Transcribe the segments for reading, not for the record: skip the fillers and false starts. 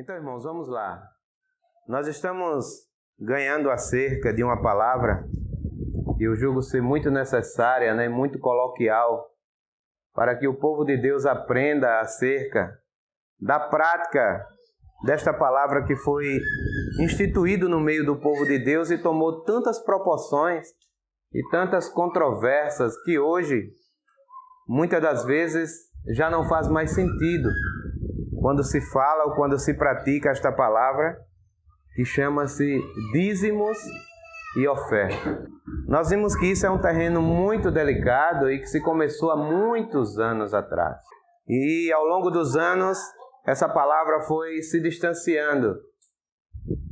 Então, irmãos, vamos lá. Nós estamos ganhando acerca de uma palavra que eu julgo ser muito necessária, muito coloquial, para que o povo de Deus aprenda acerca da prática desta palavra que foi instituído no meio do povo de Deus e tomou tantas proporções e tantas controvérsias que hoje, muitas das vezes, já não faz mais sentido quando se fala ou quando se pratica esta palavra que chama-se dízimos e oferta. Nós vimos que isso é um terreno muito delicado e que se começou há muitos anos atrás. E ao longo dos anos, essa palavra foi se distanciando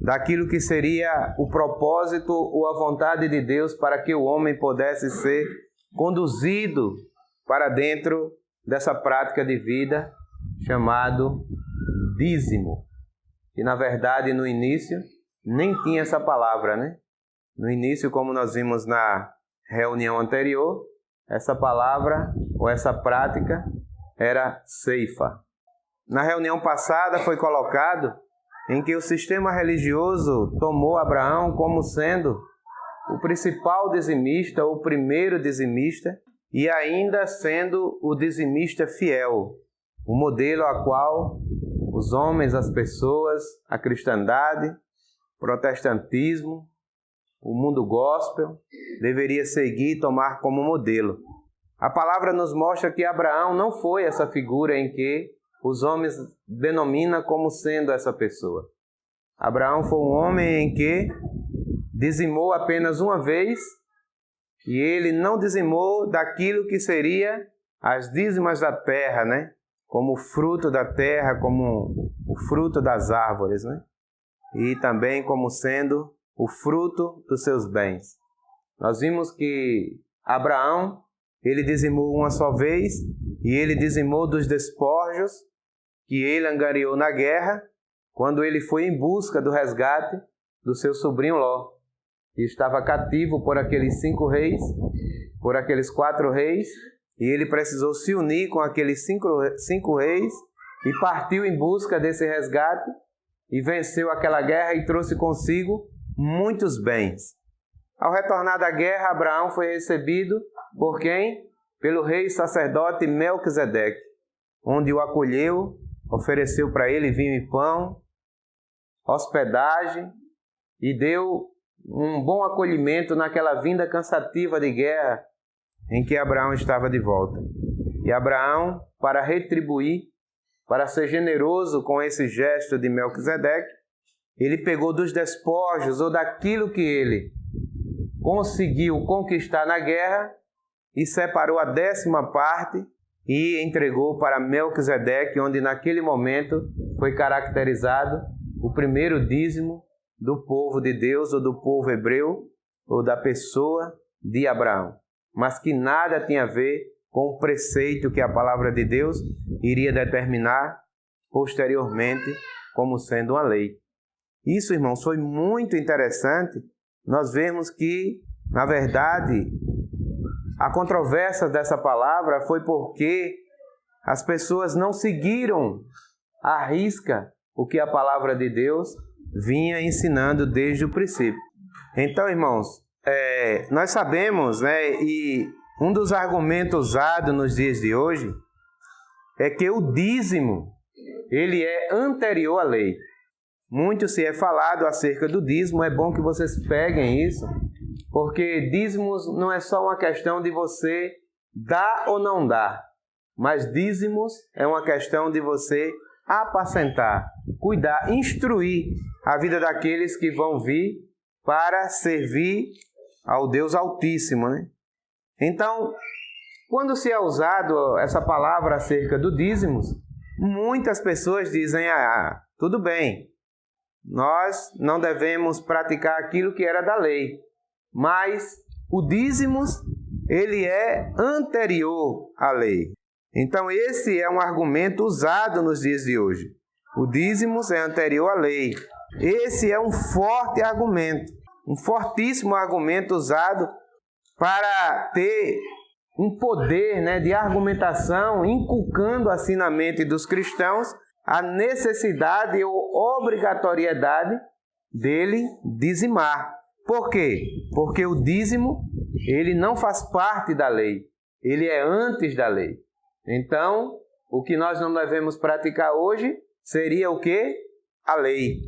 daquilo que seria o propósito ou a vontade de Deus para que o homem pudesse ser conduzido para dentro dessa prática de vida chamado dízimo. E na verdade no início nem tinha essa palavra, No início, como nós vimos na reunião anterior, essa palavra ou essa prática era ceifa. Na reunião passada foi colocado em que o sistema religioso tomou Abraão como sendo o principal dizimista, o primeiro dizimista, e ainda sendo o dizimista fiel, o modelo a qual os homens, as pessoas, a cristandade, o protestantismo, o mundo gospel deveria seguir e tomar como modelo. A palavra nos mostra que Abraão não foi essa figura em que os homens denominam como sendo essa pessoa. Abraão foi um homem em que dizimou apenas uma vez e ele não dizimou daquilo que seria as dízimas da terra, Como o fruto da terra, como o fruto das árvores, E também como sendo o fruto dos seus bens. Nós vimos que Abraão, ele dizimou uma só vez e ele dizimou dos despojos que ele angariou na guerra, quando ele foi em busca do resgate do seu sobrinho Ló, que estava cativo por aqueles 5 reis, por aqueles 4 reis, e ele precisou se unir com aqueles 5 reis e partiu em busca desse resgate e venceu aquela guerra e trouxe consigo muitos bens. Ao retornar da guerra, Abraão foi recebido por quem? Pelo rei sacerdote Melquisedeque, onde o acolheu, ofereceu para ele vinho e pão, hospedagem e deu um bom acolhimento naquela vinda cansativa de guerra em que Abraão estava de volta. E Abraão, para retribuir, para ser generoso com esse gesto de Melquisedeque, ele pegou dos despojos ou daquilo que ele conseguiu conquistar na guerra e separou a 10ª parte e entregou para Melquisedeque, onde naquele momento foi caracterizado o primeiro dízimo do povo de Deus ou do povo hebreu ou da pessoa de Abraão, mas que nada tinha a ver com o preceito que a palavra de Deus iria determinar posteriormente como sendo uma lei. Isso, irmãos, foi muito interessante. Nós vemos que, na verdade, a controvérsia dessa palavra foi porque as pessoas não seguiram à risca o que a palavra de Deus vinha ensinando desde o princípio. Então, irmãos, nós sabemos, e um dos argumentos usados nos dias de hoje é que o dízimo, ele é anterior à lei. Muito se é falado acerca do dízimo, é bom que vocês peguem isso, porque dízimos não é só uma questão de você dar ou não dar, mas dízimos é uma questão de você apacentar, cuidar, instruir a vida daqueles que vão vir para servir ao Deus Altíssimo, Então, quando se é usado essa palavra acerca do dízimos, muitas pessoas dizem, tudo bem, nós não devemos praticar aquilo que era da lei, mas o dízimos, ele é anterior à lei. Então esse é um argumento usado nos dias de hoje. O dízimos é anterior à lei. Esse é um forte argumento, um fortíssimo argumento usado para ter um poder de argumentação, inculcando assim na mente dos cristãos a necessidade ou obrigatoriedade dele dizimar. Por quê? Porque o dízimo, ele não faz parte da lei, ele é antes da lei. Então, o que nós não devemos praticar hoje seria o quê? A lei.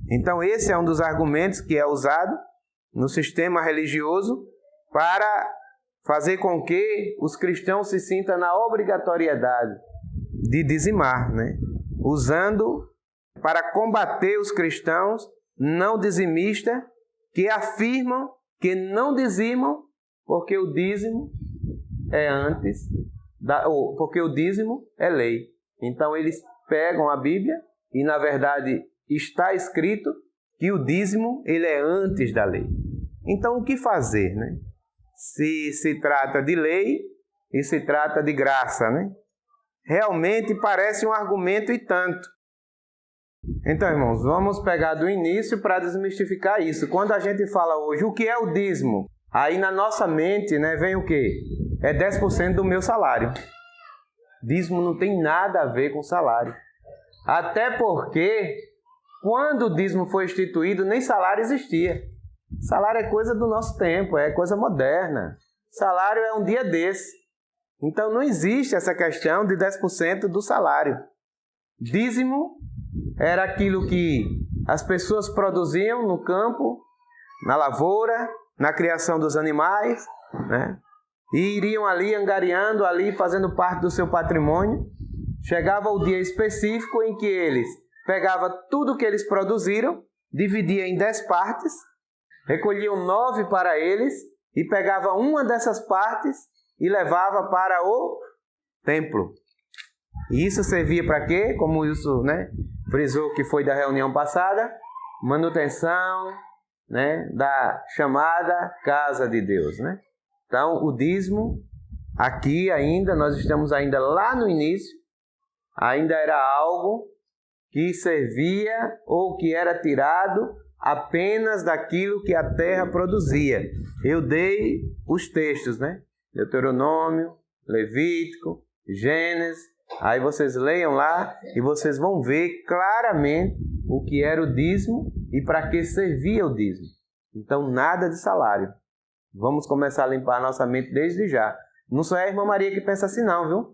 Então, esse é um dos argumentos que é usado no sistema religioso para fazer com que os cristãos se sintam na obrigatoriedade de dizimar, né? Usando para combater os cristãos não dizimistas que afirmam que não dizimam porque o dízimo é porque o dízimo é lei. Então eles pegam a Bíblia e na verdade está escrito que o dízimo ele é antes da lei. Então o que fazer, né? Se trata de lei e se trata de graça, né? Realmente parece um argumento e tanto. Então, irmãos, vamos pegar do início para desmistificar isso. Quando a gente fala hoje, o que é o dízimo? Aí na nossa mente, né, vem o quê? É 10% do meu salário. Dízimo não tem nada a ver com salário. Até porque, quando o dízimo foi instituído, nem salário existia. Salário é coisa do nosso tempo, é coisa moderna. Salário é um dia desse. Então não existe essa questão de 10% do salário. Dízimo era aquilo que as pessoas produziam no campo, na lavoura, na criação dos animais, né? E iriam ali angariando, ali fazendo parte do seu patrimônio. Chegava o dia específico em que eles pegavam tudo que eles produziram, dividiam em 10 partes, recolhiam 9 para eles e pegavam uma dessas partes e levava para o templo. E isso servia para quê? Como isso, né, frisou que foi da reunião passada, manutenção, né, da chamada casa de Deus, né? Então, o dízimo, aqui ainda, nós estamos ainda lá no início, ainda era algo que servia ou que era tirado apenas daquilo que a terra produzia. Eu dei os textos, né? Deuteronômio, Levítico, Gênesis. Aí vocês leiam lá e vocês vão ver claramente o que era o dízimo e para que servia o dízimo. Então, nada de salário. Vamos começar a limpar a nossa mente desde já. Não só é a irmã Maria que pensa assim não, viu?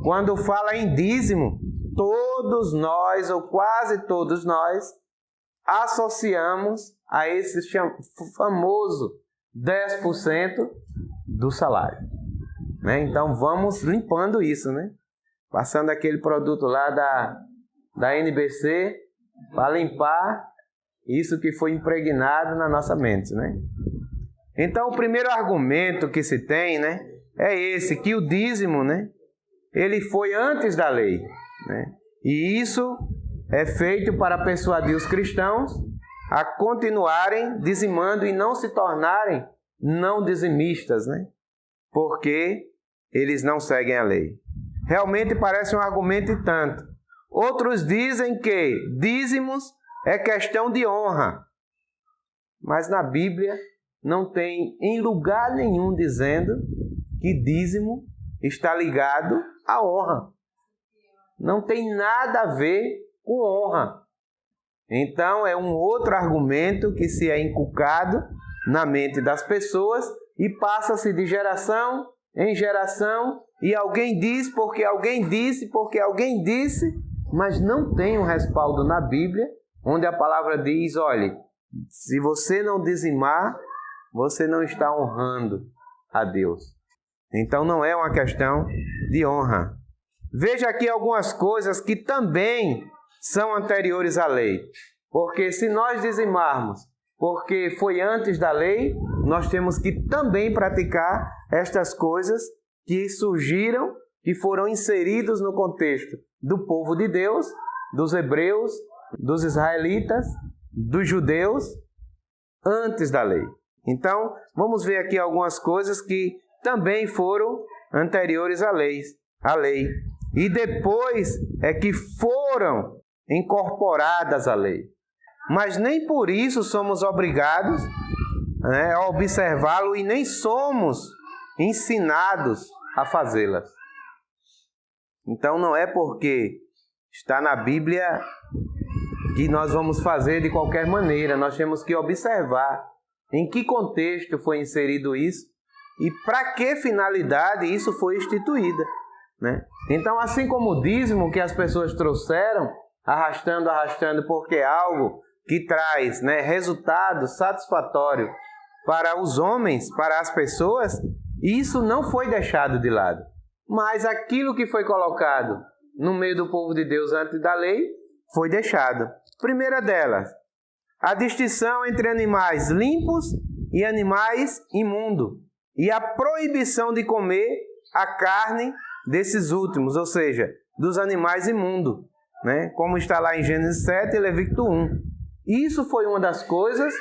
Quando fala em dízimo, todos nós, ou quase todos nós, associamos a esse famoso 10% do salário. Né? Então, vamos limpando isso, né? Passando aquele produto lá da NBC para limpar isso que foi impregnado na nossa mente, né? Então, o primeiro argumento que se tem, né, é esse, que o dízimo, né, ele foi antes da lei, né? E isso é feito para persuadir os cristãos a continuarem dizimando e não se tornarem não dizimistas, né? Porque eles não seguem a lei. Realmente parece um argumento e tanto. Outros dizem que dízimos é questão de honra. Mas na Bíblia não tem em lugar nenhum dizendo que dízimo está ligado à honra. Não tem nada a ver com honra. Então é um outro argumento que se é inculcado na mente das pessoas e passa-se de geração em geração e alguém diz porque alguém disse, porque alguém disse, mas não tem um respaldo na Bíblia onde a palavra diz, olhe, se você não dizimar, você não está honrando a Deus. Então não é uma questão de honra. Veja aqui algumas coisas que também são anteriores à lei. Porque se nós dizimarmos porque foi antes da lei, nós temos que também praticar estas coisas que surgiram e foram inseridos no contexto do povo de Deus, dos hebreus, dos israelitas, dos judeus, antes da lei. Então, vamos ver aqui algumas coisas que também foram anteriores à lei. E depois é que foram incorporadas à lei. Mas nem por isso somos obrigados, né, a observá-lo e nem somos ensinados a fazê-las. Então não é porque está na Bíblia que nós vamos fazer de qualquer maneira. Nós temos que observar em que contexto foi inserido isso e para que finalidade isso foi instituído, né? Então, assim como o dízimo que as pessoas trouxeram, arrastando, porque é algo que traz, né, resultado satisfatório para os homens, para as pessoas, isso não foi deixado de lado. Mas aquilo que foi colocado no meio do povo de Deus antes da lei foi deixado. Primeira delas, a distinção entre animais limpos e animais imundos, e a proibição de comer a carne desses últimos, ou seja, dos animais imundos, né? Como está lá em Gênesis 7 e Levítico 1. Isso foi uma das coisas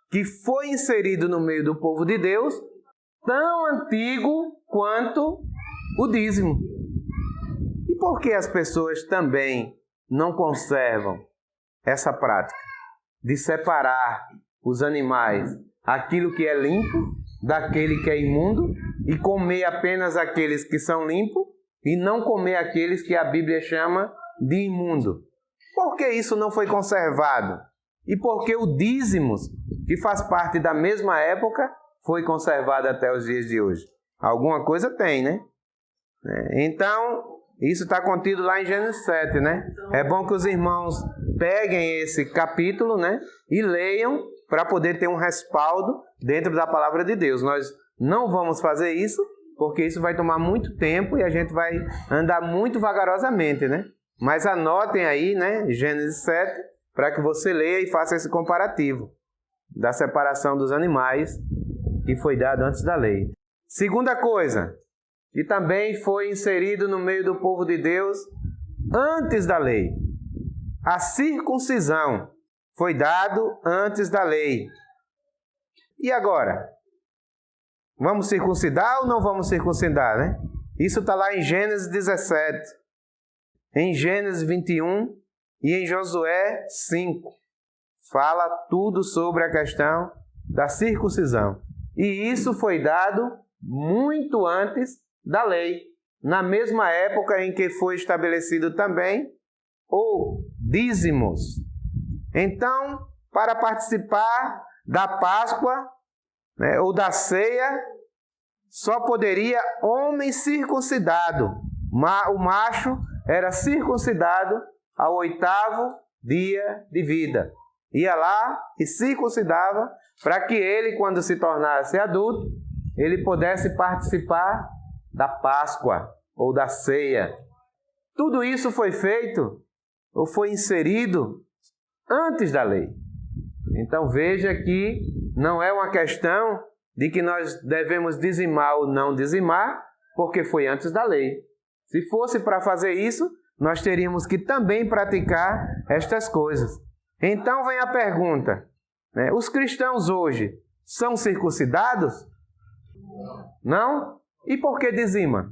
que foi inserido no meio do povo de Deus, tão antigo quanto o dízimo. E por que as pessoas também não conservam essa prática de separar os animais, aquilo que é limpo daquele que é imundo, e comer apenas aqueles que são limpos e não comer aqueles que a Bíblia chama de imundo? Por que isso não foi conservado? E por que o dízimo, que faz parte da mesma época, foi conservado até os dias de hoje? Alguma coisa tem, né? Então, isso está contido lá em Gênesis 7, né? É bom que os irmãos peguem esse capítulo, né, e leiam para poder ter um respaldo dentro da palavra de Deus. Nós não vamos fazer isso, porque isso vai tomar muito tempo e a gente vai andar muito vagarosamente, né? Mas anotem aí, né, Gênesis 7, para que você leia e faça esse comparativo da separação dos animais que foi dado antes da lei. Segunda coisa, que também foi inserido no meio do povo de Deus antes da lei. A circuncisão foi dado antes da lei. E agora? Vamos circuncidar ou não vamos circuncidar, né? Isso está lá em Gênesis 17, em Gênesis 21 e em Josué 5. Fala tudo sobre a questão da circuncisão. E isso foi dado muito antes da lei, na mesma época em que foi estabelecido também o dízimos. Então, para participar da Páscoa, né, ou da ceia, só poderia homem circuncidado. O macho era circuncidado ao 8º dia de vida. Ia lá e circuncidava para que ele, quando se tornasse adulto, ele pudesse participar da Páscoa ou da ceia. Tudo isso foi feito ou foi inserido antes da lei. Então veja que não é uma questão de que nós devemos dizimar ou não dizimar, porque foi antes da lei. Se fosse para fazer isso, nós teríamos que também praticar estas coisas. Então vem a pergunta, né? Os cristãos hoje são circuncidados? Não? E por que dizima?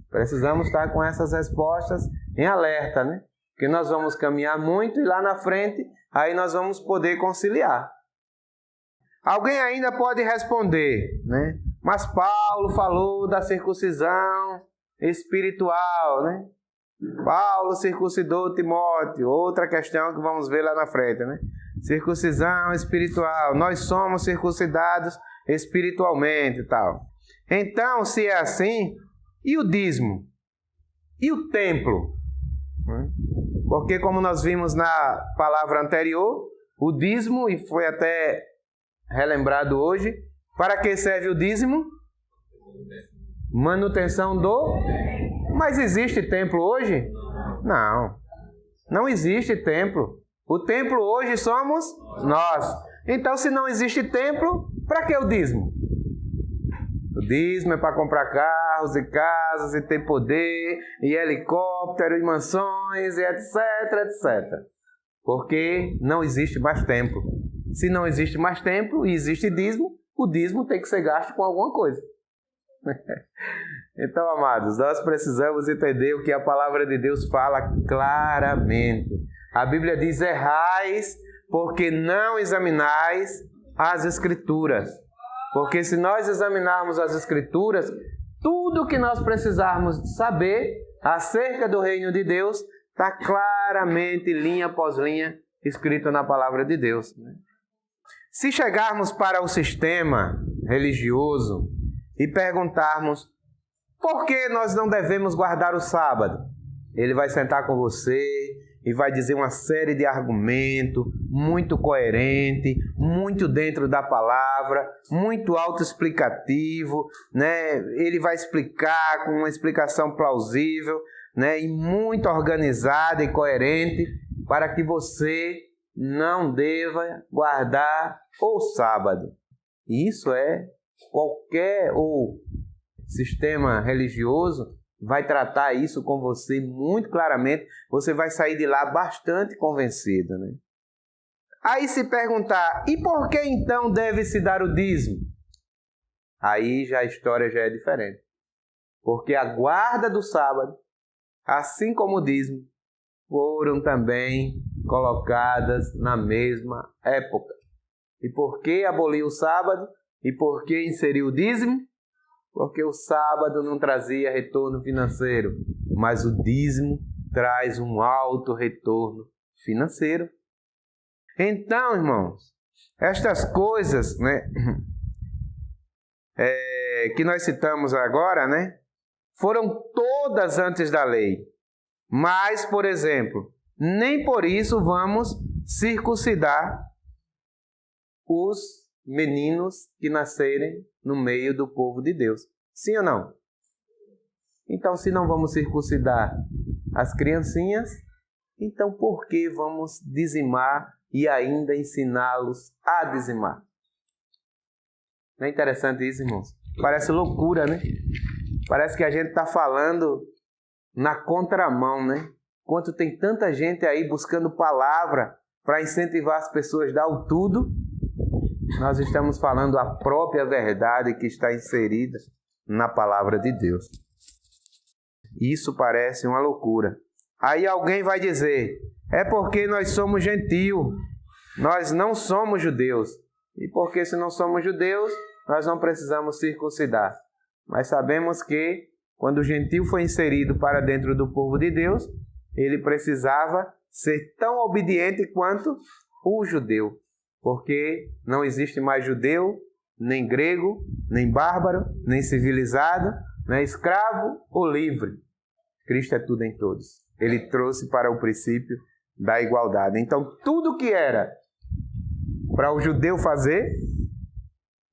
Precisamos estar com essas respostas em alerta, né? Porque nós vamos caminhar muito e lá na frente, aí nós vamos poder conciliar. Alguém ainda pode responder, né? Mas Paulo falou da circuncisão espiritual, né? Paulo circuncidou Timóteo, outra questão que vamos ver lá na frente, né? Circuncisão espiritual, nós somos circuncidados espiritualmente e tal. Então, se é assim, e o dízimo? E o templo? Porque como nós vimos na palavra anterior, o dízimo, e foi até relembrado hoje, para que serve o dízimo? Manutenção do... Mas existe templo hoje? Não. Não existe templo. O templo hoje somos nós. Então, se não existe templo, para que o dízimo? O dízimo é para comprar carros e casas e ter poder, e helicóptero, e mansões, e etc, etc. Porque não existe mais templo. Se não existe mais templo e existe dízimo, o dízimo tem que ser gasto com alguma coisa. Então, amados, nós precisamos entender o que a palavra de Deus fala claramente. A Bíblia diz: errais, porque não examinais as Escrituras. Porque se nós examinarmos as Escrituras, tudo o que nós precisarmos saber acerca do reino de Deus Está claramente, linha após linha, escrito na palavra de Deus. Se chegarmos para o sistema religioso e perguntarmos por que nós não devemos guardar o sábado, ele vai sentar com você e vai dizer uma série de argumentos, muito coerente, muito dentro da palavra, muito autoexplicativo, né? Ele vai explicar com uma explicação plausível, né? E muito organizada e coerente para que você não deva guardar o sábado. Isso qualquer sistema religioso vai tratar isso com você muito claramente. Você vai sair de lá bastante convencido, né? Aí se perguntar, e por que então deve-se dar o dízimo? Aí a história já é diferente. Porque a guarda do sábado, assim como o dízimo, foram também colocadas na mesma época. E por que aboliu o sábado? E por que inseriu o dízimo? Porque o sábado não trazia retorno financeiro, mas o dízimo traz um alto retorno financeiro. Então, irmãos, estas coisas, né, que nós citamos agora, né, foram todas antes da lei. Mas, por exemplo, nem por isso vamos circuncidar os meninos que nascerem no meio do povo de Deus. Sim ou não? Então, se não vamos circuncidar as criancinhas, então por que vamos dizimar e ainda ensiná-los a dizimar? Não é interessante isso, irmãos? Parece loucura, né? Parece que a gente está falando na contramão, né? Enquanto tem tanta gente aí buscando palavra para incentivar as pessoas a dar o tudo, nós estamos falando a própria verdade que está inserida na palavra de Deus. Isso parece uma loucura. Aí alguém vai dizer, é porque nós somos gentio, nós não somos judeus. E porque se não somos judeus, nós não precisamos circuncidar. Mas sabemos que quando o gentio foi inserido para dentro do povo de Deus, ele precisava ser tão obediente quanto o judeu. Porque não existe mais judeu, nem grego, nem bárbaro, nem civilizado, nem escravo ou livre. Cristo é tudo em todos. Ele trouxe para o princípio da igualdade. Então, tudo que era para o judeu fazer,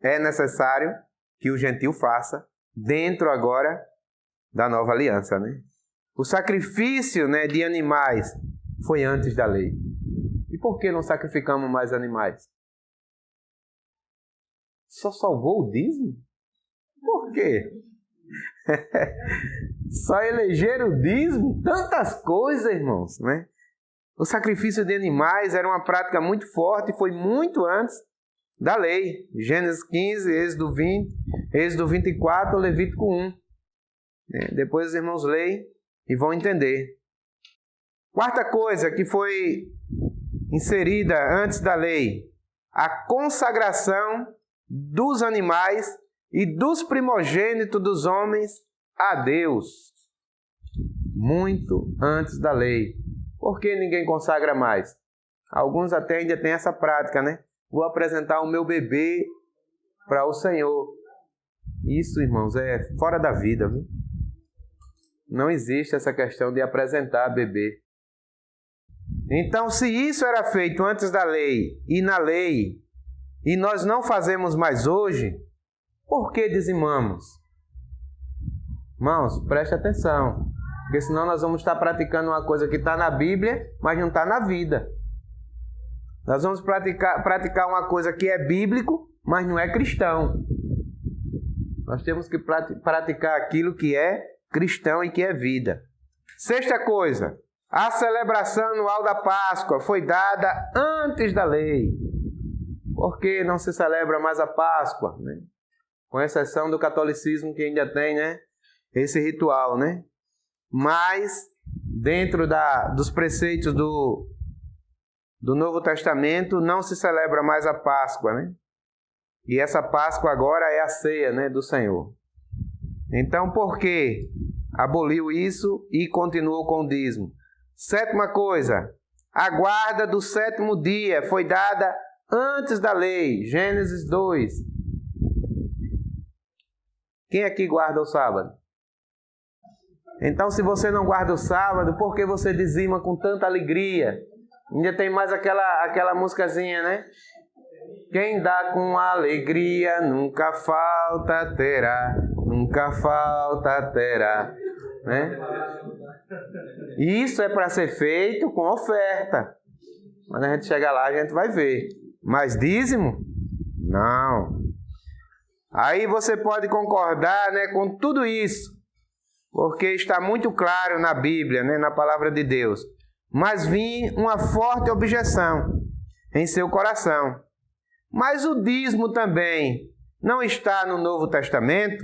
é necessário que o gentio faça, dentro agora da nova aliança, né? O sacrifício, né, de animais foi antes da lei. E por que não sacrificamos mais animais? Só salvou o dízimo? Por quê? Só elegeram o dízimo? Tantas coisas, irmãos, né? O sacrifício de animais era uma prática muito forte e foi muito antes da lei. Gênesis 15, Êxodo 20, Êxodo 24, Levítico 1. Depois os irmãos leem e vão entender. Quarta coisa que foi inserida antes da lei, a consagração dos animais e dos primogênitos dos homens a Deus. Muito antes da lei. Por que ninguém consagra mais? Alguns até ainda têm essa prática, né? Vou apresentar o meu bebê para o Senhor. Isso, irmãos, é fora da vida, viu? Não existe essa questão de apresentar bebê. Então, se isso era feito antes da lei e na lei, e nós não fazemos mais hoje, por que dizimamos? Irmãos, preste atenção, porque senão nós vamos estar praticando uma coisa que está na Bíblia, mas não está na vida. Nós vamos praticar uma coisa que é bíblico, mas não é cristão. Nós temos que praticar aquilo que é cristão e que é vida. Sexta coisa, a celebração anual da Páscoa foi dada antes da lei. Por que não se celebra mais a Páscoa, né? Com exceção do catolicismo que ainda tem, né, esse ritual, né? Mas dentro dos preceitos do Novo Testamento não se celebra mais a Páscoa, né? E essa Páscoa agora é a ceia, né, do Senhor. Então, por que aboliu isso e continuou com o dízimo? Sétima coisa, a guarda do sétimo dia foi dada antes da lei. Gênesis 2. Quem aqui guarda o sábado? Então, se você não guarda o sábado, por que você dizima com tanta alegria? Ainda tem mais aquela musicazinha, né? Quem dá com alegria nunca falta terá, nunca falta terá, né? E isso é para ser feito com oferta. Quando a gente chegar lá, a gente vai ver. Mas dízimo? Não. Aí você pode concordar, né, com tudo isso, porque está muito claro na Bíblia, né, na palavra de Deus. Mas vinha uma forte objeção em seu coração. Mas o dízimo também não está no Novo Testamento?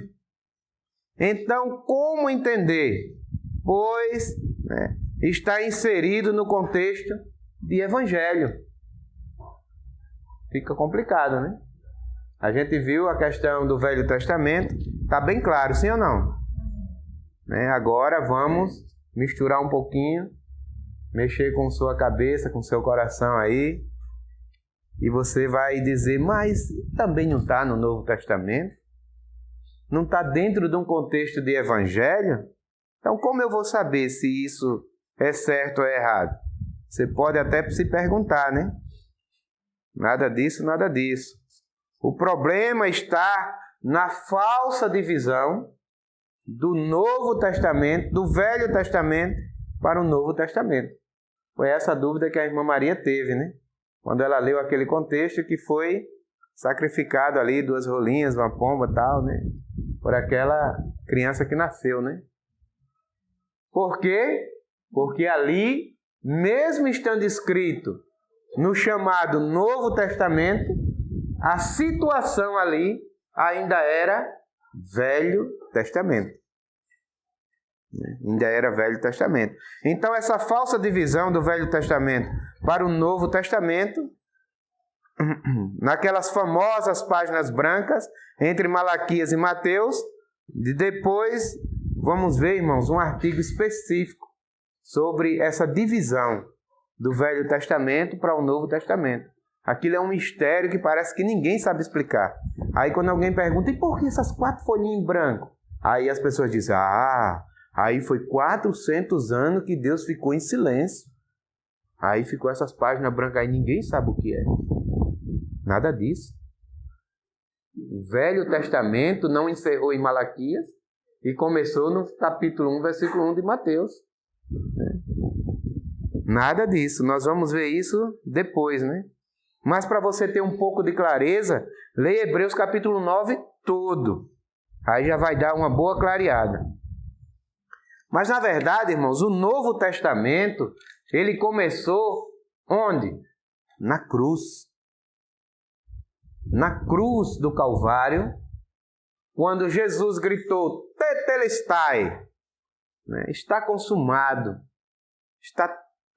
Então, como entender? Pois, né, está inserido no contexto de Evangelho. Fica complicado, né? A gente viu a questão do Velho Testamento, está bem claro, sim ou não? Né? Agora vamos misturar um pouquinho, mexer com sua cabeça, com seu coração aí, e você vai dizer, mas também não está no Novo Testamento? Não está dentro de um contexto de Evangelho? Então, como eu vou saber se isso é certo ou errado? Você pode até se perguntar, né? Nada disso, nada disso. O problema está na falsa divisão do Novo Testamento, do Velho Testamento para o Novo Testamento. Foi essa dúvida que a irmã Maria teve, né? Quando ela leu aquele contexto que foi sacrificado ali 2 rolinhas, uma pomba e tal, né? Por aquela criança que nasceu, né? Por quê? Porque ali, mesmo estando escrito no chamado Novo Testamento, a situação ali ainda era Velho Testamento. Ainda era Velho Testamento. Então, essa falsa divisão do Velho Testamento para o Novo Testamento, naquelas famosas páginas brancas, entre Malaquias e Mateus, depois vamos ver, irmãos, um artigo específico sobre essa divisão do Velho Testamento para o Novo Testamento. Aquilo é um mistério que parece que ninguém sabe explicar. Aí quando alguém pergunta, e por que essas 4 folhinhas em branco? Aí as pessoas dizem, aí foi 400 anos que Deus ficou em silêncio. Aí ficou essas páginas brancas aí, ninguém sabe o que é. Nada disso. O Velho Testamento não encerrou em Malaquias e começou no capítulo 1, versículo 1 de Mateus. Nada disso. Nós vamos ver isso depois, né? Mas para você ter um pouco de clareza, leia Hebreus capítulo 9 todo. Aí já vai dar uma boa clareada. Mas na verdade, irmãos, o Novo Testamento, ele começou onde? Na cruz. Na cruz do Calvário, quando Jesus gritou, Tetelestai, né? Está consumado,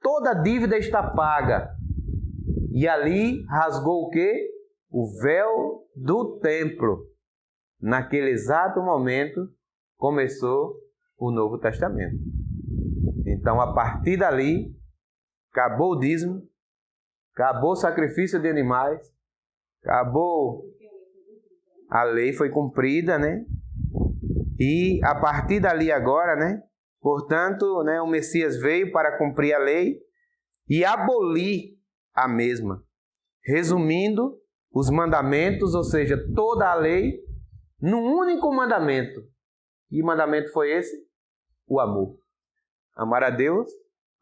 toda a dívida está paga. E ali rasgou o quê? O véu do templo. Naquele exato momento, começou o Novo Testamento. Então, a partir dali, acabou o dízimo, acabou o sacrifício de animais, acabou, a lei foi cumprida, né? E a partir dali agora, né? Portanto, né, o Messias veio para cumprir a lei e abolir a mesma. Resumindo, os mandamentos, ou seja, toda a lei, num único mandamento. Que mandamento foi esse? O amor. Amar a Deus,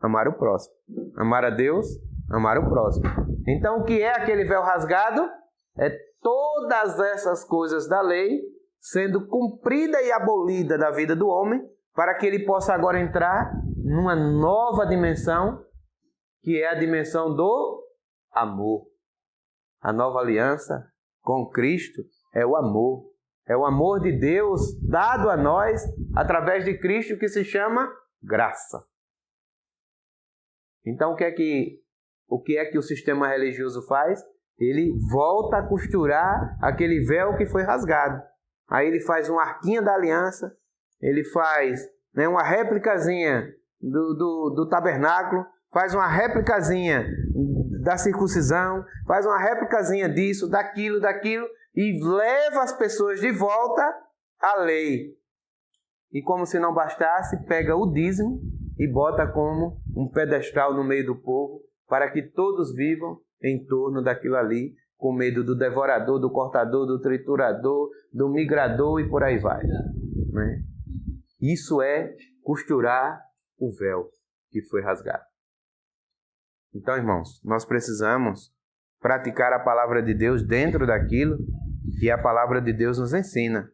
amar o próximo. Amar a Deus, amar o próximo. Então, o que é aquele véu rasgado? É todas essas coisas da lei sendo cumprida e abolida da vida do homem, para que ele possa agora entrar numa nova dimensão, que é a dimensão do amor. A nova aliança com Cristo é o amor. É o amor de Deus dado a nós através de Cristo, que se chama graça. Então, o que é que o sistema religioso faz? Ele volta a costurar aquele véu que foi rasgado. Aí ele faz uma arquinha da aliança, ele faz, né, uma réplicazinha do tabernáculo, faz uma réplicazinha da circuncisão, faz uma réplicazinha disso, daquilo, e leva as pessoas de volta à lei. E como se não bastasse, pega o dízimo e bota como um pedestal no meio do povo, para que todos vivam em torno daquilo ali, com medo do devorador, do cortador, do triturador, do migrador e por aí vai. Né? Isso é costurar o véu que foi rasgado. Então, irmãos, nós precisamos praticar a palavra de Deus dentro daquilo que a palavra de Deus nos ensina.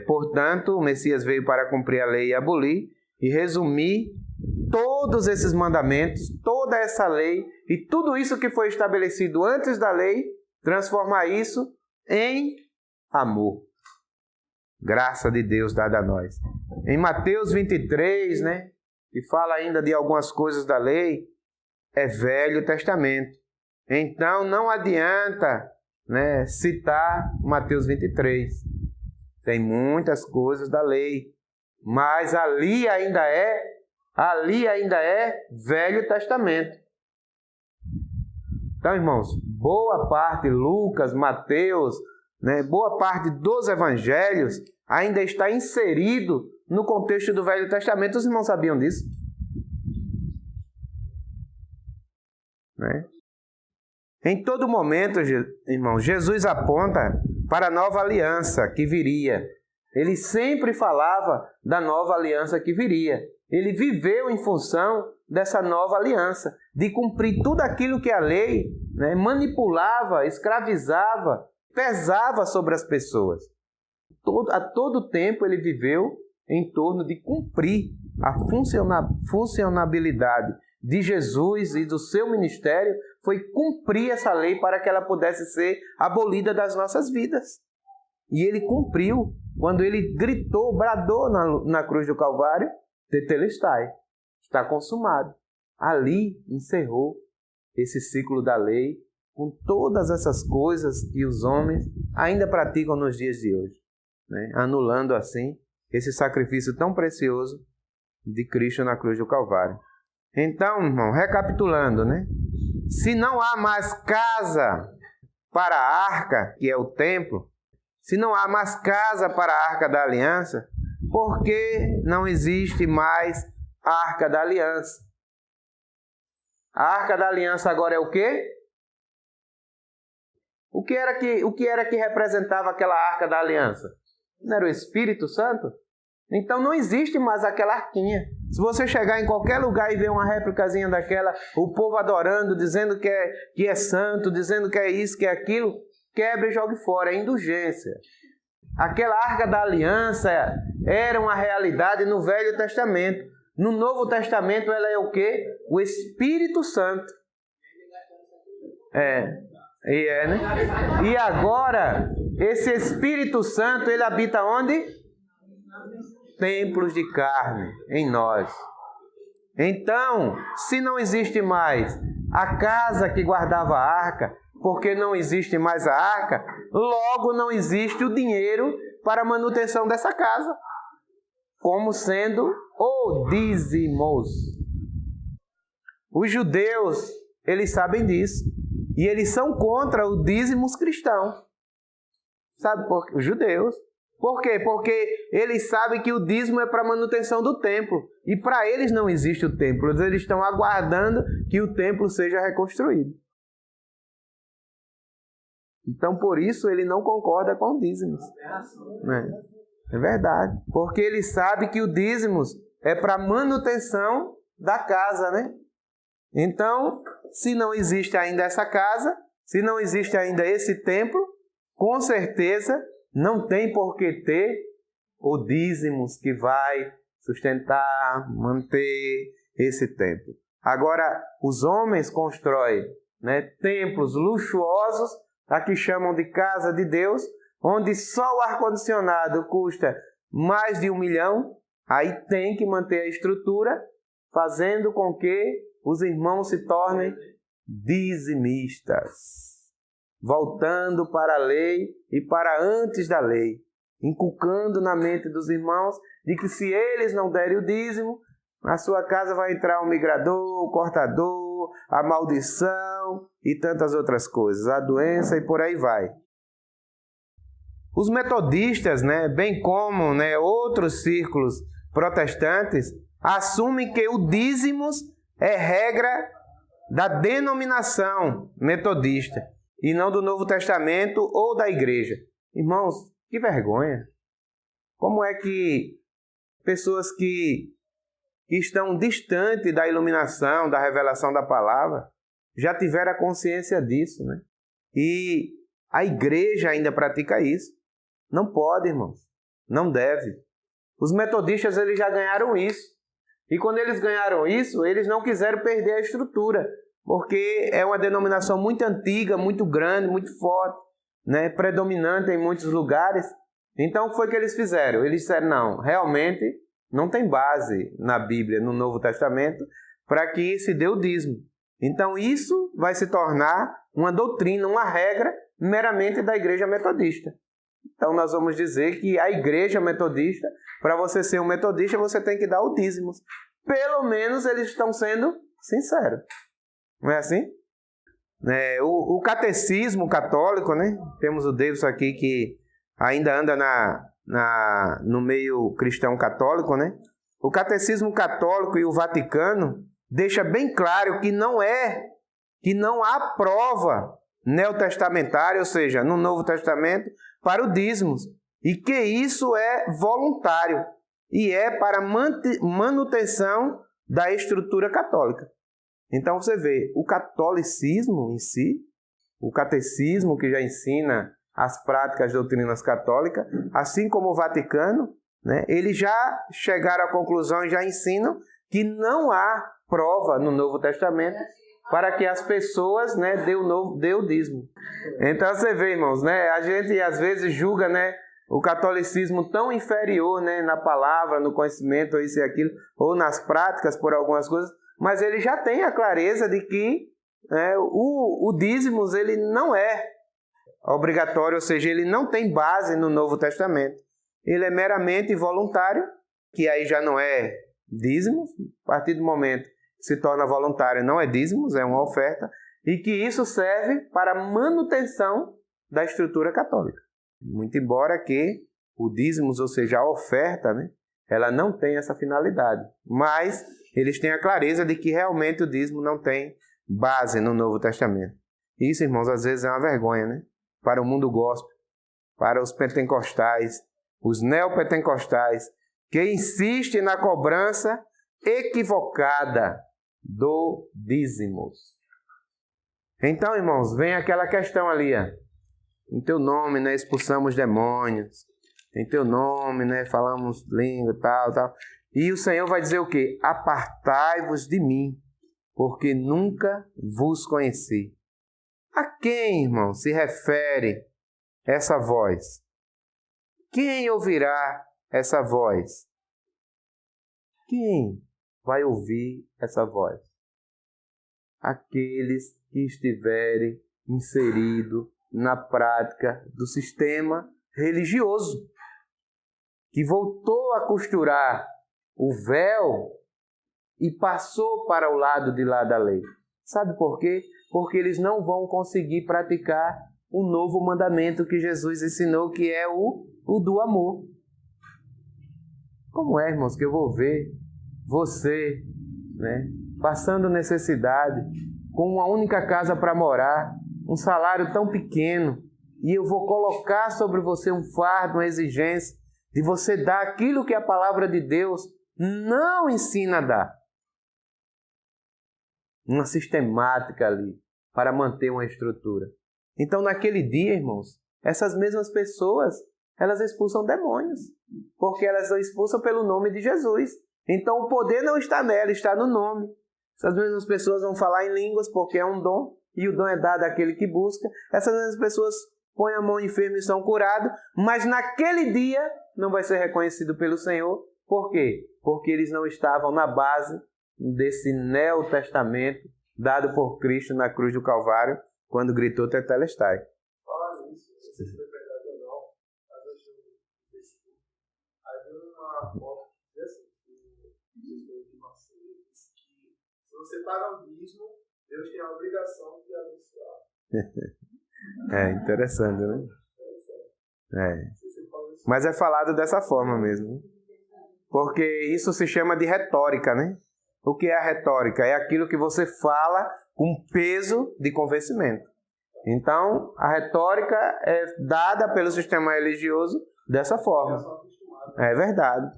Portanto, o Messias veio para cumprir a lei e abolir e resumir todos esses mandamentos, toda essa lei e tudo isso que foi estabelecido antes da lei, transformar isso em amor. Graça de Deus dada a nós. Em Mateus 23, né, que fala ainda de algumas coisas da lei, é Velho Testamento. Então não adianta, né, citar Mateus 23. Tem muitas coisas da lei, mas ali ainda é Velho Testamento. Então, irmãos, boa parte, Lucas, Mateus, né, boa parte dos evangelhos ainda está inserido no contexto do Velho Testamento. Os irmãos sabiam disso? Né? Em todo momento, irmãos, Jesus aponta para a nova aliança que viria. Ele sempre falava da nova aliança que viria. Ele viveu em função dessa nova aliança, de cumprir tudo aquilo que a lei, né, manipulava, escravizava, pesava sobre as pessoas. A todo tempo ele viveu em torno de cumprir a funcionabilidade de Jesus e do seu ministério, foi cumprir essa lei para que ela pudesse ser abolida das nossas vidas. E ele cumpriu quando ele gritou, bradou na cruz do Calvário, Tetelestai, está consumado. Ali encerrou esse ciclo da lei com todas essas coisas que os homens ainda praticam nos dias de hoje, né? Anulando assim esse sacrifício tão precioso de Cristo na cruz do Calvário. Então, irmão, recapitulando, né? Se não há mais casa para a arca, que é o templo, se não há mais casa para a arca da aliança, por que não existe mais a arca da aliança? A arca da aliança agora é o quê? O que era que representava aquela arca da aliança? Não era o Espírito Santo? Então não existe mais aquela arquinha. Se você chegar em qualquer lugar e ver uma réplicazinha daquela, o povo adorando, dizendo que é santo, dizendo que é isso, que é aquilo, quebra e jogue fora, é indulgência. Aquela arca da aliança era uma realidade no Velho Testamento. No Novo Testamento ela é o quê? O Espírito Santo. Né? E agora, esse Espírito Santo, ele habita onde? Templos de carne em nós. Então, se não existe mais a casa que guardava a arca, porque não existe mais a arca, logo não existe o dinheiro para a manutenção dessa casa, como sendo o dízimos. Os judeus, eles sabem disso, e eles são contra o dízimos cristão. Sabe por quê? Os judeus. Por quê? Porque eles sabem que o dízimo é para a manutenção do templo. E para eles não existe o templo. Eles estão aguardando que o templo seja reconstruído. Então, por isso, ele não concorda com o dízimos. É verdade. Porque ele sabe que o dízimos é para a manutenção da casa, né? Então, se não existe ainda essa casa, se não existe ainda esse templo, com certeza não tem por que ter o dízimos que vai sustentar, manter esse templo. Agora, os homens constroem, né, templos luxuosos, aqui chamam de casa de Deus, onde só o ar-condicionado custa mais de 1 milhão, aí tem que manter a estrutura, fazendo com que os irmãos se tornem dizimistas, voltando para a lei e para antes da lei, inculcando na mente dos irmãos de que se eles não derem o dízimo, Na sua casa vai entrar o migrador, o cortador, a maldição e tantas outras coisas, a doença e por aí vai. Os metodistas, né, bem como, né, outros círculos protestantes, assumem que o dízimos é regra da denominação metodista e não do Novo Testamento ou da igreja. Irmãos, que vergonha! Como é que pessoas que estão distantes da iluminação, da revelação da palavra, já tiveram a consciência disso, né? E a igreja ainda pratica isso. Não pode, irmãos. Não deve. Os metodistas, eles já ganharam isso. E quando eles ganharam isso, eles não quiseram perder a estrutura, porque é uma denominação muito antiga, muito grande, muito forte, né? Predominante em muitos lugares. Então, o que foi que eles fizeram? Eles disseram, não, realmente não tem base na Bíblia, no Novo Testamento, para que se dê o dízimo. Então, isso vai se tornar uma doutrina, uma regra meramente da igreja metodista. Então, nós vamos dizer que a igreja metodista, para você ser um metodista, você tem que dar o dízimo. Pelo menos eles estão sendo sinceros. Não é assim? O catecismo católico, né? Temos o Davidson aqui que ainda anda no meio cristão católico, né? O catecismo católico e o Vaticano deixa bem claro que não há prova neotestamentária, ou seja, no Novo Testamento, para o dízimo, e que isso é voluntário e é para manutenção da estrutura católica. Então você vê, o catolicismo em si, o catecismo que já ensina as práticas doutrinas católicas, assim como o Vaticano, né, eles já chegaram à conclusão e já ensinam que não há prova no Novo Testamento para que as pessoas, né, dê o dízimo. Então você vê, irmãos, né, a gente às vezes julga, né, o catolicismo tão inferior, né, na palavra, no conhecimento, ou isso e aquilo, ou nas práticas por algumas coisas, mas ele já tem a clareza de que o dízimo ele não é obrigatório, ou seja, ele não tem base no Novo Testamento. Ele é meramente voluntário, que aí já não é dízimo, a partir do momento que se torna voluntário não é dízimos, é uma oferta, e que isso serve para a manutenção da estrutura católica. Muito embora que o dízimos, ou seja, a oferta, né, ela não tem essa finalidade, mas eles têm a clareza de que realmente o dízimo não tem base no Novo Testamento. Isso, irmãos, às vezes é uma vergonha, né? Para o mundo gospel, para os pentecostais, os neopentecostais, que insistem na cobrança equivocada do dízimos. Então, irmãos, vem aquela questão ali, ó. Em teu nome, né, expulsamos demônios. Em teu nome, né, falamos língua, tal. E o Senhor vai dizer o quê? Apartai-vos de mim, porque nunca vos conheci. A quem, irmão, se refere essa voz? Quem ouvirá essa voz? Quem vai ouvir essa voz? Aqueles que estiverem inseridos na prática do sistema religioso, que voltou a costurar o véu e passou para o lado de lá da lei. Sabe por quê? Porque eles não vão conseguir praticar o novo mandamento que Jesus ensinou, que é o do amor. Como é, irmãos, que eu vou ver você, né, passando necessidade, com uma única casa para morar, um salário tão pequeno, e eu vou colocar sobre você um fardo, uma exigência, de você dar aquilo que a palavra de Deus não ensina a dar. Uma sistemática ali, para manter uma estrutura. Então, naquele dia, irmãos, essas mesmas pessoas, elas expulsam demônios, porque elas expulsam pelo nome de Jesus. Então, o poder não está nela, está no nome. Essas mesmas pessoas vão falar em línguas, porque é um dom, e o dom é dado àquele que busca. Essas mesmas pessoas põem a mão em enfermo e são curados, mas naquele dia não vai ser reconhecido pelo Senhor. Por quê? Porque eles não estavam na base desse neotestamento dado por Cristo na cruz do Calvário, quando gritou Tetelestai. Fala isso, não sei se foi verdade ou não, mas hoje no Facebook, aí deu uma foto que diz assim, que Jesus foi de uma você paga o dízimo, Deus tem a obrigação de abençoar. Interessante, né? Mas é falado dessa forma mesmo. Porque isso se chama de retórica, né? O que é a retórica? É aquilo que você fala com peso de convencimento. Então, a retórica é dada pelo sistema religioso dessa forma. É verdade.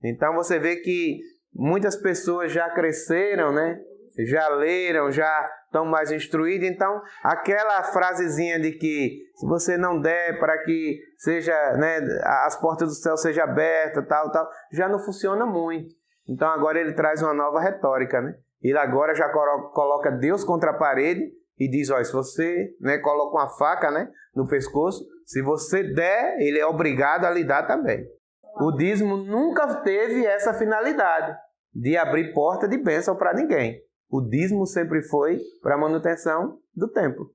Então, você vê que muitas pessoas já cresceram, né? Já leram, já estão mais instruídos. Então, aquela frasezinha de que se você não der para que seja, né, as portas do céu sejam abertas, tal, já não funciona muito. Então, agora ele traz uma nova retórica, né? Ele agora já coloca Deus contra a parede e diz, se você, né, coloca uma faca, né, no pescoço, se você der, ele é obrigado a lhe dar também. O dízimo nunca teve essa finalidade de abrir porta de bênção para ninguém. O dízimo sempre foi para a manutenção do templo,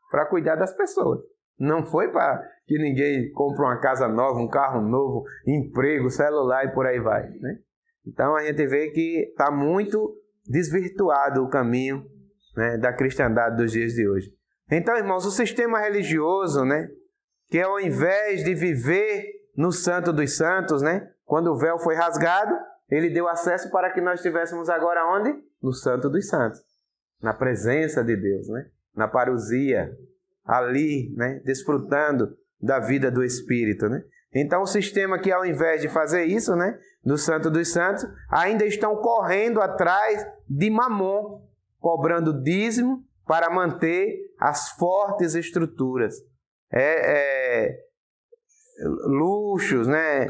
para cuidar das pessoas. Não foi para que ninguém compre uma casa nova, um carro novo, emprego, celular e por aí vai, né? Então a gente vê que está muito desvirtuado o caminho, né, da cristandade dos dias de hoje. Então, irmãos, o sistema religioso, né, que ao invés de viver no Santo dos Santos, né, quando o véu foi rasgado, ele deu acesso para que nós estivéssemos agora onde? No Santo dos Santos, na presença de Deus, né, na parousia, ali, né, desfrutando da vida do Espírito, né. Então, o sistema que ao invés de fazer isso, né, no Santo dos Santos, ainda estão correndo atrás de Mamon, cobrando dízimo para manter as fortes estruturas. Luxos, né?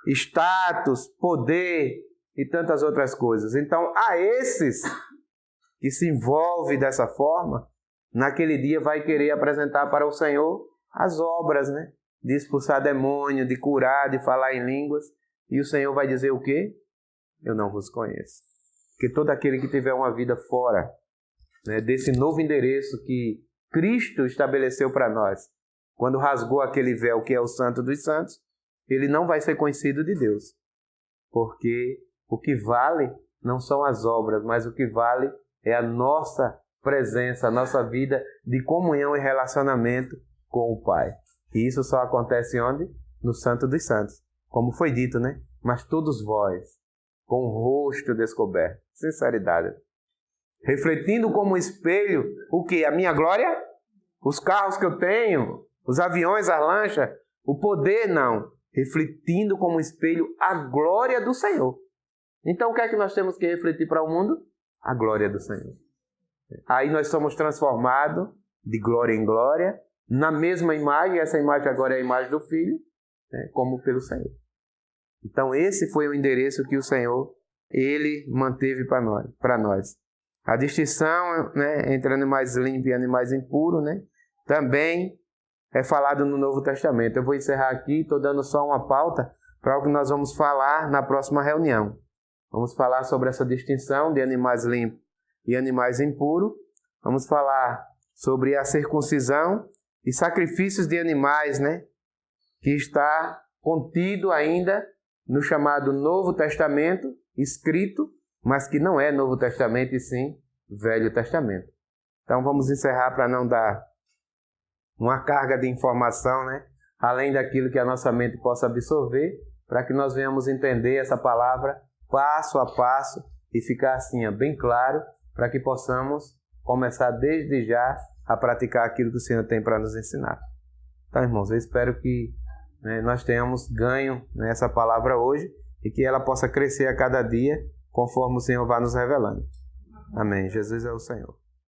Status, poder e tantas outras coisas. Então, a esses que se envolvem dessa forma, naquele dia vai querer apresentar para o Senhor as obras, né? De expulsar demônio, de curar, de falar em línguas. E o Senhor vai dizer o quê? Eu não vos conheço. Porque todo aquele que tiver uma vida fora, né, desse novo endereço que Cristo estabeleceu para nós, quando rasgou aquele véu que é o Santo dos Santos, ele não vai ser conhecido de Deus. Porque o que vale não são as obras, mas o que vale é a nossa presença, a nossa vida de comunhão e relacionamento com o Pai. E isso só acontece onde? No Santo dos Santos. Como foi dito, né? Mas todos vós, com o rosto descoberto, sinceridade, refletindo como espelho o que? A minha glória? Os carros que eu tenho? Os aviões, as lanchas? O poder? Não. Refletindo como espelho a glória do Senhor. Então o que é que nós temos que refletir para o mundo? A glória do Senhor. Aí nós somos transformados de glória em glória, na mesma imagem, essa imagem agora é a imagem do Filho, né, como pelo Senhor. Então esse foi o endereço que o Senhor, ele manteve para nós. A distinção, né, entre animais limpos e animais impuros, né, também é falado no Novo Testamento. Eu vou encerrar aqui, estou dando só uma pauta para o que nós vamos falar na próxima reunião. Vamos falar sobre essa distinção de animais limpos e animais impuros. Vamos falar sobre a circuncisão e sacrifícios de animais, né, que está contido ainda no chamado Novo Testamento, escrito, mas que não é Novo Testamento e sim Velho Testamento. Então vamos encerrar para não dar uma carga de informação, né, além daquilo que a nossa mente possa absorver, para que nós venhamos entender essa palavra passo a passo e ficar assim, bem claro, para que possamos começar desde já a praticar aquilo que o Senhor tem para nos ensinar. Então, irmãos, eu espero que, né, nós tenhamos ganho nessa palavra hoje e que ela possa crescer a cada dia conforme o Senhor vai nos revelando. Amém. Jesus é o Senhor.